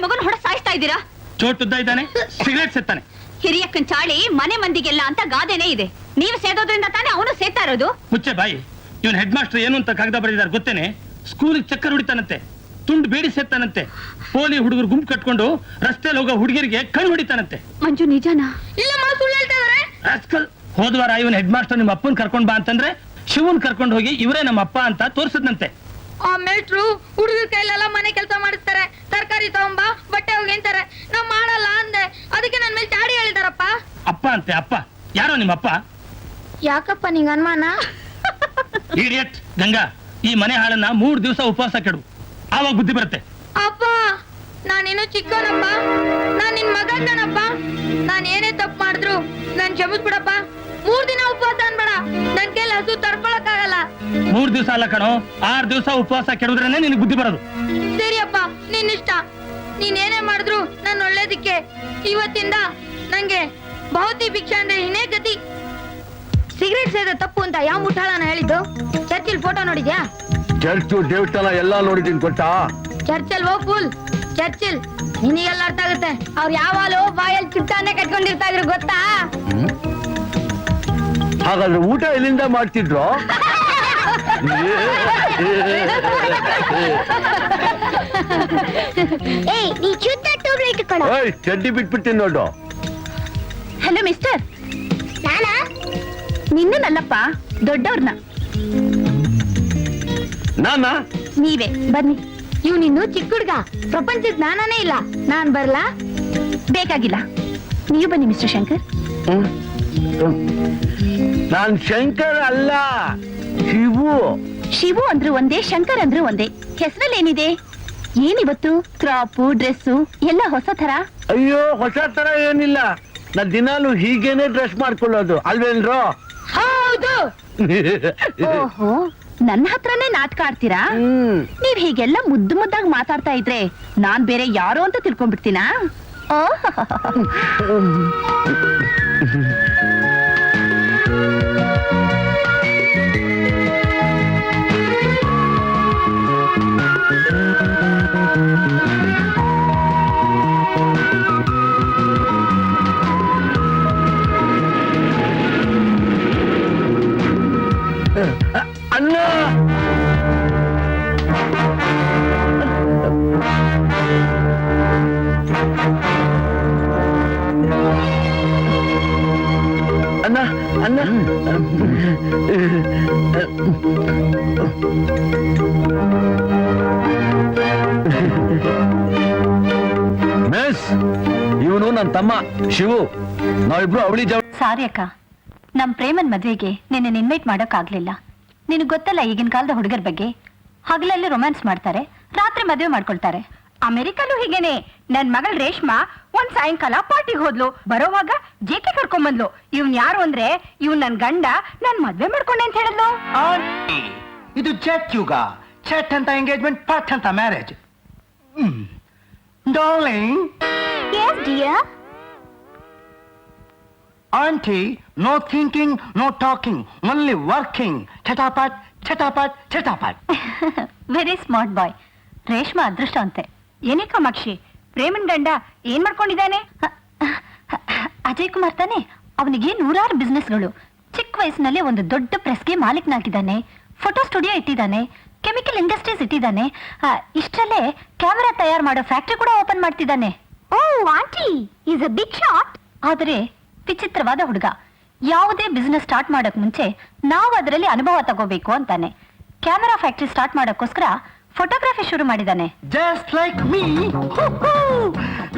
ಮಗನ ಹೊಡ ಸಾಯಿಸ್ತಾ ಇದ್ದೀರಾ? ಚೋಟುದ್ದ ಇದ್ದಾನೆ, ಸಿಗರೇಟ್ ಸೇತಾನೆ. ಹಿರಿಯಕ್ಕನ್ ಚಾಳಿ ಮನೆ ಮಂದಿಗೆಲ್ಲ ಅಂತ ಗಾದೆನೇ ಇದೆ. ನೀವು ಸೇದೋದ್ರಿಂದ ತಾನೇ ಅವನು ಸೇತಾ ಇರೋದು. ಮುಚ್ಚೆ ಬಾಯಿ. ಇವನ್ ಹೆಡ್ ಮಾಸ್ಟರ್ ಏನು ಅಂತ ಕಾಗದ ಬರೆದಿದ್ದಾರೆ ಗೊತ್ತೇನೆ? ಸ್ಕೂಲಿಗೆ ಚಕ್ಕರ್ ಹೊಡಿತಾನಂತೆ, ತುಂಡು ಬೇಡಿ ಸೇತಾನಂತೆ, ಪೋಲಿ ಹುಡುಗರು ಗುಂಪು ಕಟ್ಕೊಂಡು ರಸ್ತೆಯಲ್ಲಿ ಹೋಗೋ ಹುಡುಗಿರಿಗೆ ಕಣ್ಣು ಹೊಡಿತಾನಂತೆ. ಮಂಜು ನಿಜಾನಾ? ಇಲ್ಲ ಸುಳ್ಳು ಹೇಳ್ತಾ ಇದಾರೆ. ಹೋದ್ವಾರ ಇವನ್ ಹೆಡ್ ಮಾಸ್ಟರ್ ನಿಮ್ಮ ಅಪ್ಪನ್ ಕರ್ಕೊಂಡ್ ಬಾ ಅಂತಂದ್ರೆ ಶಿವನ್ ಕರ್ಕೊಂಡು ಹೋಗಿ ಇವರೇ ನಮ್ಮ ಅಪ್ಪ ಅಂತ ತೋರ್ಸದ್ನಂತೆ. ಆ ಮೇಟ್ರು ಹುಡುಗರ ಕೈಲೆಲ್ಲ ಮನೆ ಕೆಲಸ ಮಾಡಿಸ್ತಾರೆ, ತರಕಾರಿ ತಗೊಂಬ, ಬಟ್ಟೆ ಹೋಗಿ ಅಂತಾರೆ. ನಾವ್ ಮಾಡಲ್ಲ ಅಂದೆ, ಅದಕ್ಕೆ ನನ್ ಮೇಲೆ ಚಾಡಿ ಹೇಳಿದಾರಪ್ಪ. ಅಪ್ಪ ಅಂತೆ ಅಪ್ಪ? ಯಾರೋ ನಿಮ್ಮ ಅಪ್ಪ? ಯಾಕಪ್ಪ ನಿಂಗ ಅನುಮಾನ? ಇಡಿಯಟ್ ಗಂಗಾ, ಈ ಮನೆ ಹಾಳನ್ನ 3 ದಿವಸ ಉಪವಾಸ ಕೆಡು, ಆವಾಗ ಬುದ್ಧಿ ಬರುತ್ತೆ. ಅಪ್ಪ ನಾನಿನ್ನು ಚಿಕ್ಕವನಪ್ಪ, ನಾನ್ ನಿನ್ ಮಗ ಕಣಪ್ಪ. ನಾನ್ ಏನೇ ತಪ್ಪು ಮಾಡಿದ್ರು ನಾನ್ ಕ್ಷಮಿಸ್ಬಿಡಪ್ಪ. 3 ದಿನ ಉಪವಾಸ ಅನ್ಬೇಡ, ನನ್ ಕೈಲಿ ಹಸು ತಡ್ಕೊಳಕ್ ಆಗಲ್ಲ. 3 ದಿವಸ ಅಲ್ಲ ಕಣೋ, 6 ದಿವಸ ಉಪವಾಸ ಕೆಡುದ್ರೇನೆ ನಿನಗೆ ಬುದ್ಧಿ ಬರೋದು. ಸರಿಯಪ್ಪ, ನಿನ್ ಇಷ್ಟ. ನೀನ್ ಏನೇ ಮಾಡಿದ್ರು ನನ್ ಒಳ್ಳೇದಕ್ಕೆ. ಇವತ್ತಿಂದ ನಂಗೆ ಬಹುತಿ ಭಿಕ್ಷೆ ಅಂದ್ರೆ ಇನ್ನೇ ಗತಿ. ಸಿಗರೇಟ್ ಸೇದ ತಪ್ಪು ಅಂತ ಯಾವ ಮುಟ್ಟಾಳನ ಹೇಳಿದ್ದು? ಚರ್ಚಿಲ್ ಫೋಟೋ ನೋಡಿದ್ಯಾ? ಚರ್ಚು ದೇವಸ್ಥಾನ ಎಲ್ಲಾ ನೋಡಿದೀನಿ ಗೊತ್ತಾ? ಚರ್ಚಲ್ ಓ ಫುಲ್ ಚರ್ಚಿಲ್, ನಿನಗೆಲ್ಲ ಅರ್ಥ ಆಗುತ್ತೆ. ಅವ್ರು ಯಾವಾಗಲೂ ಬಾಯಲ್ಲಿ ಚಿಟ್ಟಾನೆ ಕಟ್ಕೊಂಡಿರ್ತಾ ಇದ್ರು ಗೊತ್ತಾ? ಹಾಗಾದ್ರೆ ಊಟ ಎಲ್ಲಿಂದ ಮಾಡ್ತಿದ್ರು? ಚಡ್ಡಿ ಬಿಟ್ಬಿಡ್ತೀನಿ ನೋಡು. Hello mister. ನಿನ್ನಲ್ಲಪ್ಪ, ದೊಡ್ಡವ್ರನ್ನ. ನಾನಾ? ನೀವೇ ಬನ್ನಿ. ಇವ್ನಿನ್ನು ಚಿಕ್ಕ ಹುಡ್ಗ, ಪ್ರಪಂಚದ ಜ್ಞಾನನೇ ಇಲ್ಲ. ನಾನ್ ಬರ್ಲಾ? ಬೇಕಾಗಿಲ್ಲ, ನೀವು ಬನ್ನಿ ಮಿಸ್ಟರ್ ಶಂಕರ್. ನಾನ್ ಶಂಕರ್ ಅಲ್ಲ, ಶಿವು. ಶಿವು ಅಂದ್ರು ಒಂದೇ, ಶಂಕರ್ ಅಂದ್ರು ಒಂದೇ. ಹೆಸರಲ್ಲಿ ಏನಿದೆ? ಏನಿವತ್ತು ಕ್ರಾಪು, ಡ್ರೆಸ್ಸು ಎಲ್ಲ ಹೊಸ ತರ? ಅಯ್ಯೋ, ಹೊಸ ತರ ಏನಿಲ್ಲ, ನಾ ದಿನಾಲು ಹೀಗೇನೆ ಡ್ರೆಸ್ ಮಾಡ್ಕೊಳ್ಳೋದು ಅಲ್ವೇನ್ರೋ? ಹೌದು. ಓಹೋ, ನನ್ನ ಹತ್ರನೇ ನಾಟಕ ಆಡ್ತೀರಾ? ನೀವ್ ಹೀಗೆಲ್ಲ ಮುದ್ದು ಮುದ್ದಾಗಿ ಮಾತಾಡ್ತಾ ಇದ್ರೆ ನಾನ್ ಬೇರೆ ಯಾರೋ ಅಂತ ತಿಳ್ಕೊಂಡ್ಬಿಡ್ತೀನಾ? ಅಣ್ಣ, ಅಣ್ಣ ಅಣ್ಣ, ಮಿಸ್, ಇವನು ನನ್ನ ತಮ್ಮ ಶಿವು. ನಾವಿಬ್ರು ಅವಳಿ ಜವ. ಸಾರಿ ಅಕ್ಕ, ನಮ್ ಪ್ರೇಮನ್ ಮದ್ವೆಗೆ ನಿನ್ನ ಇನ್ವೈಟ್ ಮಾಡಕ್ ಆಗ್ಲಿಲ್ಲ. ನಿನಗ್ ಗೊತ್ತಲ್ಲ ಈಗಿನ ಕಾಲದ ಹುಡುಗರ ಬಗ್ಗೆ. ಹಗಲಲ್ಲಿ ರೊಮ್ಯಾನ್ಸ್ ಮಾಡ್ತಾರೆ, ರಾತ್ರಿ ಮದುವೆ ಮಾಡ್ಕೊಳ್ತಾರೆ. ಅಮೆರಿಕಲ್ಲೂ ಹೀಗೇನೆ. ನನ್ ಮಗಳ ರೇಷ್ಮಾ ಒಂದ್ ಸಾಯಂಕಾಲ ಪಾರ್ಟಿಗೆ ಹೋದ್ಲು. ಬರೋವಾಗ ಜೇಕೆ ಕರ್ಕೊಂಬಂದ್ಲು. ಇವ್ನ್ ಯಾರು ಅಂದ್ರೆ ಇವ್ನ್ ನನ್ ಗಂಡ, ನಾನ್ ಮದ್ವೆ ಮಾಡ್ಕೊಂಡೆ ಅಂತ ಹೇಳಿದ್ಲು. ಇದು ಚೆಟ್ ಯುಗ. ಚೆಟ್ ಅಂತ ಎಂಗೇಜ್ಮೆಂಟ್, ಪಟ್ ಅಂತ marriage. Darling. Yes dear. Auntie, no thinking, no talking, only working. Chatapat, chatapat, chatapat. Very smart boy. Reshma ಅದೃಷ್ಟ ಅಂತೆ. ಏನೇ ಕಾಮಾಕ್ಷಿ, ಪ್ರೇಮನ್ ಗಂಡ ಏನ್ ಮಾಡ್ಕೊಂಡಿದ್ದಾನೆ? ಅಜಯ್ ಕುಮಾರ್ ತಾನೆ? ಅವನಿಗೆ 100 ಬಿಸ್ನೆಸ್ಗಳು. ಚಿಕ್ಕ ವಯಸ್ಸಿನಲ್ಲಿ ಒಂದು ದೊಡ್ಡ ಪ್ರೆಸ್ಗೆ ಮಾಲೀಕನಾಗಿದ್ದಾನೆ, ಫೋಟೋ ಸ್ಟುಡಿಯೋ ಇಟ್ಟಿದ್ದಾನೆ, ಕೆಮಿಕಲ್ ಇಂಡಸ್ಟ್ರೀಸ್ ಇಟ್ಟಿದ್ದಾನೆ. ಇಷ್ಟರಲ್ಲೇ ಕ್ಯಾಮೆರಾ ತಯಾರು ಮಾಡೋ ಫ್ಯಾಕ್ಟರಿ ಕೂಡ ಓಪನ್ ಮಾಡ್ತಿದ್ದಾನೆ. Oh aunty, is a big shot. ಆದರೆ ವಿಚಿತ್ರವಾದ ಹುಡುಗ. ಯಾವುದೇ ಬಿಸ್ನೆಸ್ ಸ್ಟಾರ್ಟ್ ಮಾಡಕ್ ಮುಂಚೆ ನಾವು ಅದರಲ್ಲಿ ಅನುಭವ ತಗೋಬೇಕು ಅಂತಾನೆ. ಕ್ಯಾಮೆರಾ ಫ್ಯಾಕ್ಟರಿ ಸ್ಟಾರ್ಟ್ ಮಾಡೋಕ್ಕೋಸ್ಕರ ಫೋಟೋಗ್ರಫಿ ಶುರು ಮಾಡಿದ್ದಾನೆ. Just like me.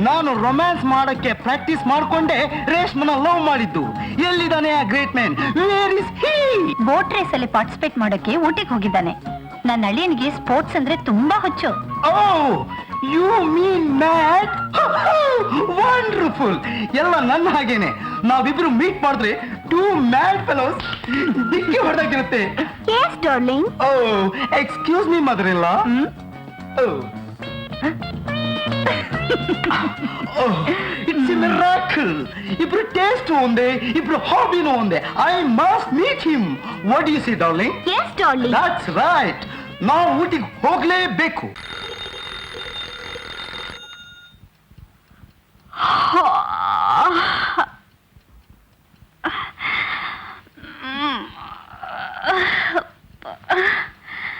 ನಾನು ರೊಮ್ಯಾನ್ಸ್ ಮಾಡಕ್ಕೆ ಪ್ರಾಕ್ಟೀಸ್ ಮಾಡ್ಕೊಂಡೆ ರೇಷ್ಮನ ಲವ್ ಮಾಡಿದ್ದು. ಎಲ್ಲಿದ್ದಾನೆ ಆ great man? Where is he? Boat race ಅಲ್ಲಿ ಪಾರ್ಟಿಸಿಪೇಟ್ ಮಾಡೋಕೆ ಊಟಿಗೆ ಹೋಗಿದ್ದಾನೆ. ನನ್ನ ಅಳಿಯನಿಗೆ ಸ್ಪೋರ್ಟ್ಸ್ ಅಂದ್ರೆ ತುಂಬಾ ಹುಚ್ಚು. Oh, you mean mad? Wonderful. ಎಲ್ಲ ನನ್ನ ಹಾಗೇನೆ. ನಾವಿಬ್ರು ಮೀಟ್ ಮಾಡಿದ್ರೆ 2 ಮ್ಯಾಡ್ ಫೆಲೋಸ್ ದಿಕ್ಕಿ ಹೊಡೆದಾಗಿರುತ್ತೆ. Yes darling. Oh, excuse me mother in law. It's miracle. ಇಬ್ರು ಟೇಸ್ಟ್ ಒಂದೇ, ಇಬ್ರು ಹಾಬಿನೂ ಒಂದೇ. I must meet him. What you see darling? Yes darling. That's right. ನಾವು ಊಟಿಗೆ ಹೋಗ್ಲೇಬೇಕು.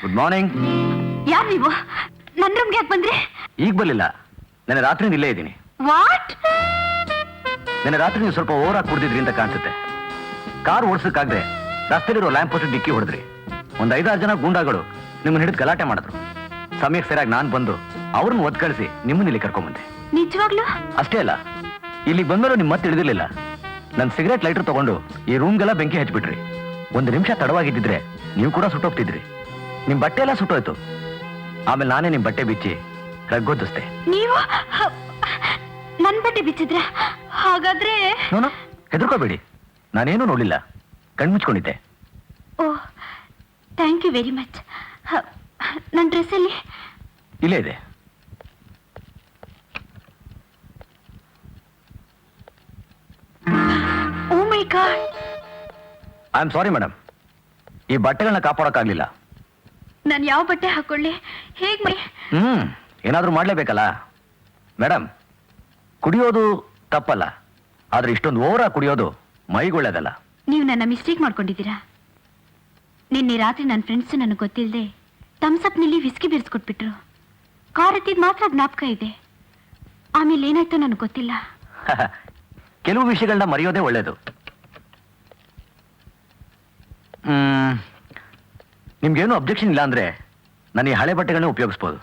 Good morning. ಯಾರು ನೀವು? ನನ್ನ ರೂಮ್ಗೆ ಯಾಕೆ ಬಂದ್ರಿ? ಈಗ ಬರ್ಲಿಲ್ಲ, ನೆನ್ನೆ ರಾತ್ರಿ ಇಲ್ಲೇ ಇದ್ದೀನಿ. ವಾಟ್? ನೆನ್ನೆ ರಾತ್ರಿ ನೀವು ಸ್ವಲ್ಪ ಓವರ್ ಆಗಿ ಕುಡ್ದಿದ್ರಿ ಅಂತ ಕಾಣಿಸುತ್ತೆ. ಕಾರ್ ಓಡಿಸಕ್ಕಾಗದೆ ರಸ್ತೆಲಿರೋ ಲ್ಯಾಂಪ್ ಪೋಸ್ಟ್ ಡಿಕ್ಕಿ ಹೊಡೆದ್ರಿ. ಒಂದ್ 5-6 ಜನ ಗೂಂಡಾಗಳು ನಿಮ್ಮನ್ನ ಹಿಡಿದು ಗಲಾಟೆ ಮಾಡಿದ್ರು. ಸಮಯಕ್ಕೆ ಸರಿಯಾಗಿ ನಾನ್ ಬಂದು ಅವ್ರನ್ನ ಒದ್ ಕಳಿಸಿ ನಿಮ್ಮನ್ನ ಇಲ್ಲಿ ಕರ್ಕೊಂಬಂದೆ. ನಿಜವಾಗ್ಲೂ? ಅಷ್ಟೇ ಅಲ್ಲ, ಇಲ್ಲಿಗೆ ಬಂದ್ಮೇಲೆ ನಿಮ್ ಮತ್ತೆ ತಿಳಿದಿರ್ಲಿಲ್ಲ. ನನ್ ಸಿಗರೇಟ್ ಲೈಟರ್ ತಗೊಂಡು ಈ ರೂಮ್ಗೆಲ್ಲ ಬೆಂಕಿ ಹಚ್ಬಿಟ್ರಿ. 1 ನಿಮಿಷ ತಡವಾಗಿದ್ದಿದ್ರೆ ನೀವು ಕೂಡ ಸುಟ್ಟೋಗ್ತಿದ್ರಿ. ನಿಮ್ ಬಟ್ಟೆ ಎಲ್ಲ ಸುಟ್ಟೋಯ್ತು. ಆಮೇಲೆ ನಾನೇ ನಿಮ್ ಬಟ್ಟೆ ಬಿಚ್ಚಿ ರಗ್ಗೊದ್ದಿಸ್ದೆ. ನೀವು ನನ್ ಬಟ್ಟೆ ಬಿಚ್ಚಿದ್ರ? ಹಾಗಾದ್ರೆ ನೋನು ಹೆದರ್ಕೋಬೇಡಿ, ನಾನೇನು ನೋಡ್ಲಿಲ್ಲ, ಕಣ್ಮುಚ್ಕೊಂಡಿದ್ದೆ. Oh, thank you very much. ನನ್ನ ಡ್ರೆಸ್ಸಲ್ಲಿ? ಇಲ್ಲೇ ಇದೆ. Oh my God. I am sorry madam, ಈ ಬಟ್ಟೆಗಳನ್ನ ಕಾಪಾಡೋಕ್ಕಾಗ್ಲಿಲ್ಲ. ನಾನು ಯಾವ ಬಟ್ಟೆ ಹಾಕೊಳ್ಳಿ? ಹೇಗ್ ಮೈ? ಏನಾದ್ರೂ ಮಾಡ್ಲೇಬೇಕಲ್ಲ ಮೇಡಮ್. ಕುಡಿಯೋದು ತಪ್ಪಲ್ಲ, ಆದ್ರೆ ಇಷ್ಟೊಂದು ಓವರಾಗಿ ಕುಡಿಯೋದು ಮೈಗೊಳ್ಳೇದಲ್ಲ. ನೀವು ನನ್ನ ಮಿಸ್ಟೇಕ್ ಮಾಡ್ಕೊಂಡಿದ್ದೀರಾ. ನಿನ್ನೆ ರಾತ್ರಿ ನನ್ನ ಫ್ರೆಂಡ್ಸ್ ನನಗೆ ಗೊತ್ತಿಲ್ಲದೆ ತಮ್ಸಪ್ನಲ್ಲಿ ವಿಸ್ಕಿ ಬೆರೆಸ್ಕೊಟ್ಬಿಟ್ರು. ಕಾರ್ ಎತ್ತಿದ್ ಮಾತ್ರ ಜ್ಞಾಪಕ ಇದೆ. ಆಮೇಲೆ ಏನಾಯ್ತು ನನಗೆ ಗೊತ್ತಿಲ್ಲ. ಕೆಲವು ವಿಷಯಗಳನ್ನ ಮರೆಯೋದೇ ಒಳ್ಳೇದು. ನಿಮ್ಗೇನು ಅಬ್ಜೆಕ್ಷನ್ ಇಲ್ಲ ಅಂದ್ರೆ ನಾನು ಈ ಹಳೆ ಬಟ್ಟೆಗಳನ್ನ ಉಪಯೋಗಿಸ್ಬೋದು.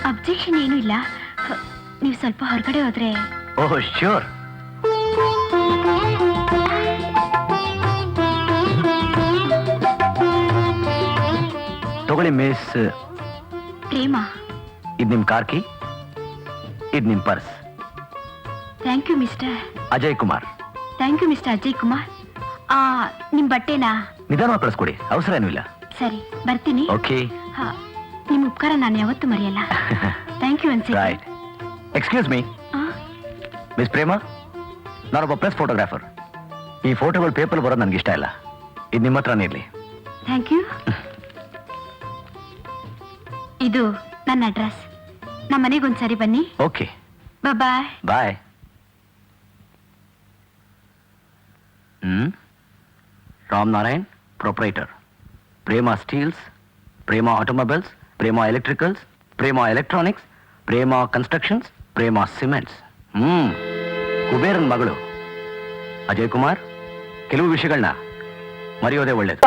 ಅಬ್ಜೆಕ್ಷನ್ ಏನೂ ಇಲ್ಲ. ನೀವು ಸ್ವಲ್ಪ ಹೊರಗಡೆ ಹೋದ್ರೆ. Oh sure. ತಗೊಳ್ಳಿ ಮಿಸ್. ಪ್ರೇಮ. ಇದು ನಿಮ್ ಕಾರ್ ಕೀ, ಇದು ನಿಮ್ purse. Thank you mister Ajay Kumar. Thank you mister Ajay Kumar. ನಿಮ್ ಬಟ್ಟೆನಾ? ನಿಧಾನವಾಗಿ ಕಳಿಸ್ಕೊಡಿ, ಅವಸರ ಏನೂ ಇಲ್ಲ. ಸರಿ, ಬರ್ತೀನಿ. ಓಕೆ. ನಿಮ್ ಉಪಕಾರ ನಾನು ಯಾವತ್ತೂ ಮರೆಯಲ್ಲ. ಥ್ಯಾಂಕ್ ಯು ಅನ್ಸಿ. ರೈಟ್. ಎಕ್ಸ್ಕ್ಯೂಸ್ ಮೀ ಮಿಸ್ ಪ್ರೇಮ, ನಾನೊಬ್ಬ ಪ್ರೆಸ್ ಫೋಟೋಗ್ರಾಫರ್. ಈ ಫೋಟೋಗಳು ಪೇಪರ್ ಬರೋದು ನನಗೆ ಇಷ್ಟ ಇಲ್ಲ. ಇದು ನಿಮ್ಮ ಹತ್ರನೇ ಇರಲಿ. Thank you. ಇದು ನನ್ನ ಅಡ್ರೆಸ್. ನಮ್ಮ ಮನೆಗೊಂದ್ಸರಿ ಬನ್ನಿ. Okay, bye. Bye. Ram Narayan, proprietor, Prema steels, Prema automobiles, Prema electricals, Prema electronics, Prema constructions, Prema cements. ಕುಬೇರನ್ ಮಗಳು. ಅಜಯ್ ಕುಮಾರ್, ಕೆಲವು ವಿಷಯಗಳನ್ನ ಮರೆಯೋದೇ ಒಳ್ಳೇದು.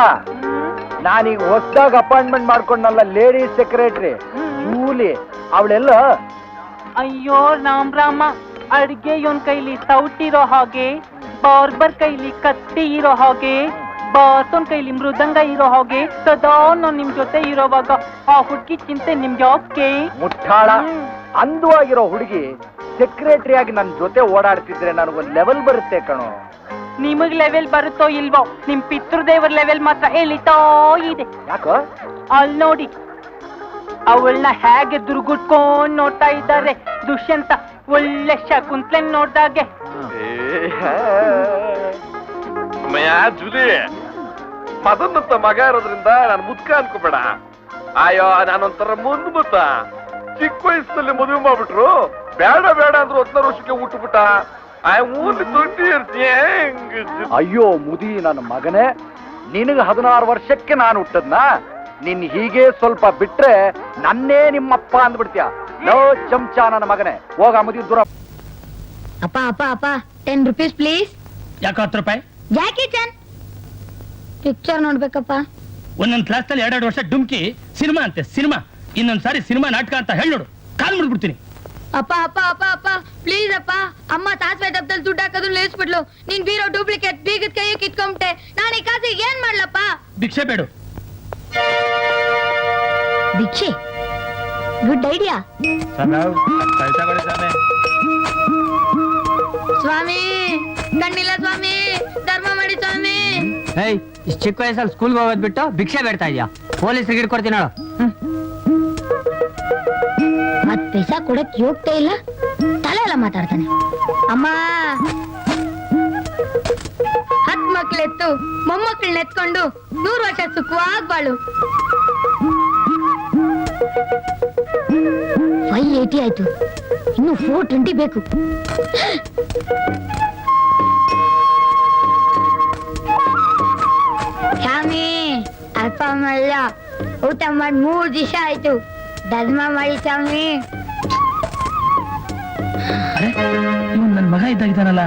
ನಾನೀಗ ಹೊಸದಾಗ ಅಪಾಯಿಂಟ್ಮೆಂಟ್ ಮಾಡ್ಕೊಂಡಲ್ಲ ಲೇಡೀಸ್ ಸೆಕ್ರೆಟರಿ ಜೂಲಿ, ಅವಳೆಲ್ಲ ಅಯ್ಯೋ ರಾಮ, ಅಡ್ಗೆ ಇವನ್ ಕೈಲಿ ಸೌಟಿರೋ ಹಾಗೆ, ಬಾರ್ಬರ್ ಕೈಲಿ ಕತ್ತಿ ಇರೋ ಹಾಗೆ, ಬಾಸನ್ ಕೈಲಿ ಮೃದಂಗ ಇರೋ ಹಾಗೆ ಸದಾ ನಾನ್ ನಿಮ್ ಜೊತೆ ಇರೋವಾಗ ಆ ಹುಡ್ಗಿ ಚಿಂತೆ ನಿಮ್ಗೆ ಯಾಕೆ? ಮುಟ್ಟಾಳ ಅಂದವಾಗಿರೋ ಹುಡುಗಿ ಸೆಕ್ರೆಟರಿ ಆಗಿ ನನ್ನ ಜೊತೆ ಓಡಾಡ್ತಿದ್ರೆ ನನಗೊಂದು ಲೆವೆಲ್ ಬರುತ್ತೆ ಕಣೋ. ನಿಮಗ್ ಲೆವೆಲ್ ಬರುತ್ತೋ ಇಲ್ವೋ, ನಿಮ್ ಪಿತೃದೇವರ ಲೆವೆಲ್ ಮಾತ್ರ ಎಳಿತಾ ಇದೆ. ಯಾಕೋ? ಅಲ್ಲಿ ನೋಡಿ, ಅವಳನ್ನ ಹೇಗೆ ದುರ್ಗುಟ್ಕೊಂಡ್ ನೋಡ್ತಾ ಇದ್ದಾರೆ ದುಷ್ಯಂತ. ಒಳ್ಳೆ ಶಕುಂತ್ಲೆನ್ ನೋಡ್ದಾಗೆ. ಜುಲಿ, ಮದನ್ನಂತ ಮಗ ಇರೋದ್ರಿಂದ ನಾನು ಮುದ್ಕ ಅನ್ಕೋಬೇಡ. ಅಯ್ಯೋ, ನಾನೊಂಥರ ಮುಂದ್ ಮುತ್ತ. ಚಿಕ್ಕ ವಯಸ್ಸಲ್ಲಿ ಮದುವೆ ಮಾಡ್ಬಿಟ್ರು, ಬೇಡ ಬೇಡ ಅಂದ್ರು 16 ವರ್ಷಕ್ಕೆ ಹುಟ್ಟುಬಿಟ್ಟ. ಅಯ್ಯೋ ಮುದಿ ನನ್ನ ಮಗನೇ, ನಿನಗ 16 ವರ್ಷಕ್ಕೆ ನಾನು ಹುಟ್ಟದ್ನ. ನಿನ್ ಹೀಗೆ ಸ್ವಲ್ಪ ಬಿಟ್ರೆ ನನ್ನೇ ನಿಮ್ಮಪ್ಪ ಅಂದ್ಬಿಡ್ತೀಯ. ಲೋ ಚಮಚ ನನ್ನ ಮಗನೇ, ಹೋಗ ಮುದಿ ದೂರ. ಅಪ್ಪ ಅಪ್ಪ ಅಪ್ಪ 10 rupees ಪ್ಲೀಸ್. ಯಾಕೆ 10 ರೂಪಾಯಿ? ಜಾಕಿ ಚಾನ್ ಪಿಕ್ಚರ್ ನೋಡ್ಬೇಕಪ್ಪ. ಒಂದೊಂದ್ ಕ್ಲಾಸ್ ನಲ್ಲಿ 2 ವರ್ಷ ಡುಮ್ಕಿ ಸಿನಿಮಾ ಅಂತೆ ಸಿನಿಮಾ. ಇನ್ನೊಂದ್ಸಾರಿ ಸಿನಿಮಾ ನಾಟಕ ಅಂತ ಹೇಳಿ ನೋಡು, ಕಾಲ್ ಮುಡ್ಬಿಡ್ತೀನಿ. ಅಪ್ಪ ಅಪ್ಪ ಅಪ್ಪ ಅಪ್ಪ ಪ್ಲೀಸ್ ಅಪ್ಪ. ಅಮ್ಮ ತಾಸ್ವೆ ಡಬ್ಬದಲ್ಲಿ ದುಡ್ಡು ಹಾಕೋದು ನಿಲ್ಲಿಸ್ಬಿಟ್ಲು. ನೀನ್ ಬೀರೋ ಡೂಪ್ಲಿಕೇಟ್ ಬೀಗದ ಕೈಗೆ ಕಿತ್ಕೊಂಬಿಟ್ಟೆ. ನಾನು ಈ ಕಾಸಿಗೆ ಏನ್ ಮಾಡ್ಲಪ್ಪ? ಭಿಕ್ಷೆ ಬೇಡು. ಭಿಕ್ಷೆ? Good idea. ಸ್ವಾಮಿ ಕಣ್ಣಿಲ್ಲ ಸ್ವಾಮಿ, ಧರ್ಮ ಮಾಡಿ ಸ್ವಾಮಿ. ಇಷ್ಟು ಚಿಕ್ಕ ವಯಸ್ಸಲ್ಲಿ ಸ್ಕೂಲ್ಗೆ ಹೋಗೋದ್ ಬಿಟ್ಟು ಭಿಕ್ಷೆ ಬೇಡ್ತಾ ಇದೆಯಾ? ಪೊಲೀಸ್ರಿಗೆ ಹಿಡ್ಕೊಡ್ತೀನಿ ನೋಡು. ಮತ್ ಪೈಸಾ ಕೊಡಕ್ ಯೋಗ್ತಾ ಇಲ್ಲ, ತಲೆ ಕೂಡ ಮಾತಾಡ್ತಾನೆ. ಅಮ್ಮ 10 ಮಕ್ಳೆತ್ತು ಮೊಮ್ಮಕ್ಕಳನ್ನ ಎತ್ಕೊಂಡು 100 ವರ್ಷ ಸುಖವಾಗಿ ಬಾಳು. 580 ಆಯ್ತು, ಇನ್ನು 420 ಬೇಕು. ಸ್ವಾಮಿ ಅಲ್ಪ ಮಲ್ಲ ಊಟ ಮಾಡಿ 3 ದಿವಸ ಆಯ್ತು. ಧರ್ಮ ಮಾಡಿ ಸ್ವಾಮಿ. ಅರೆ ಇವನು ನನ್ನ ಮಗ ಇದ್ದಾಗಿದ್ದಾನಲ್ಲ.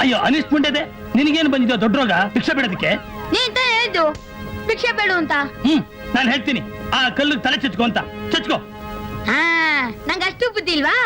ಅಯ್ಯೋ ಅನಿಸ್ ಮುಂಡೆದೆ, ನಿನಗೇನು ಬಂದಿದ್ಯೋ ದೊಡ್ಡ ರೋಗ ಭಿಕ್ಷೆ ಬಿಡೋದಕ್ಕೆ? ನೀನ್ ತಾನೇ ಹೇಳಿದ್ದು ಭಿಕ್ಷೆ ಬೇಡು ಅಂತ. ನಾನು ಹೇಳ್ತೀನಿ, ಆ ಕಲ್ಲು ತಲೆ ಚಚ್ಕೋ ಅಂತ. ಚಚ್ಕೋ. ಹಾ ನಂಗೆ ಅಷ್ಟು ಬುದ್ಧಿ ಇಲ್ವಾ?